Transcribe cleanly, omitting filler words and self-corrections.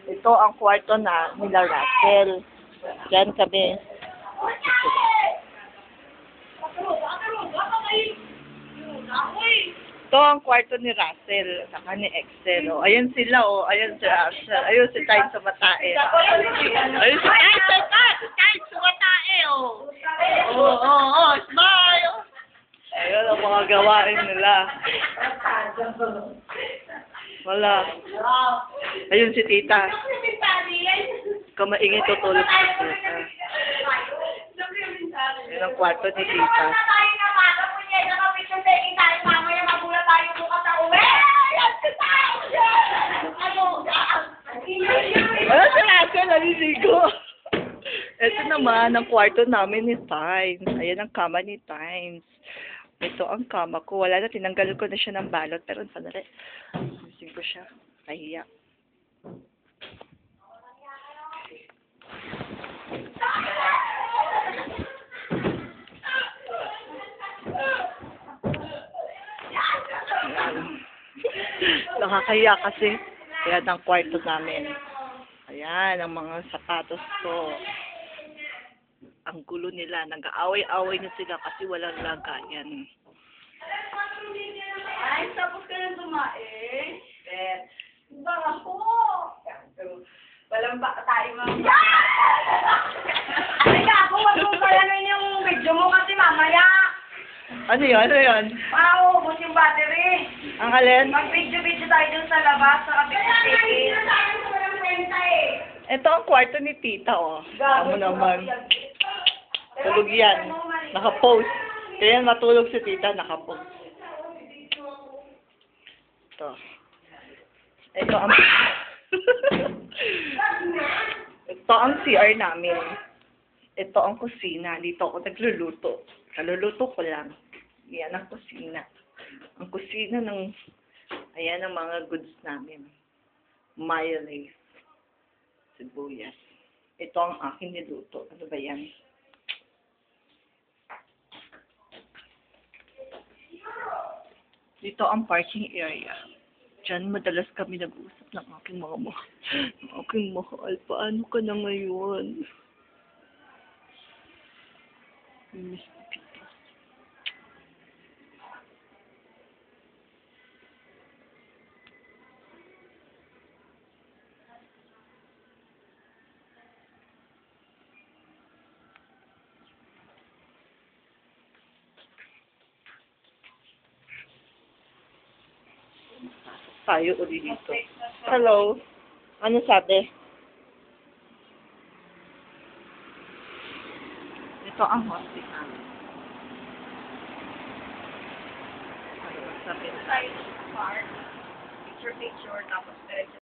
Ito ang kwarto na nila Russell. Diyan kami. Ito ang kwarto ni Russell, saka ni Excel. Oh, ayan sila, oh. Ayan si Russell. Ayun si Tide sa matae. Ayun si Tide sa matae, oh. Oh, smile! Ayun ang mga gawain nila. Wala. Ayun si Tita. Kamaingay tutulog si Tita. Ayun ang kwarto ni Tita. Ano si Russell? Naliligo. Ito naman ang kwarto namin ni Times. Ayan ang kama ni Times. Ito ang kama ko. Wala na, tinanggal ko na siya ng balot. Pero sandali. Ayusin ko siya. Nahiya. Nakakahiya kasi. Ayan ang kwarto namin. Ayan ang mga sapatos ko. Ang gulo nila. Nag-aaway-aaway na sila kasi walang lagayan. Ay, tapos ka na dumain. Baka po. Walang ba tayo mga... Ay, ako, wag mo pala na yung video mo kasi mamaya. Ano yun? Ano yun? Maubos yung battery. Ang alin? Mag-video tayo dun sa labas, sa kapit-kapit. Ito ang kwarto ni Tita, oh. Amo naman. Tulog yan. Naka-post. Kaya matulog si Tita, naka-post. Ito. Ito ang... Ito ang CR namin. Ito ang kusina. Dito ako nagluluto. Kaluluto ko lang. Yan ang kusina. Ang kusina ng... Ayan ang mga goods namin. Mayonnaise. Sibuyas. Ito ang aking niluto. Ano ba yan? Dito ang parking area. Diyan madalas kami nag-uusap ng aking mga mahal. Ng aking mahal. Paano ka na ngayon? Miss kita. Tayo uli dito. Hello. Ano sabi? Ito ang hospital. Ano sabi? Picture, tapos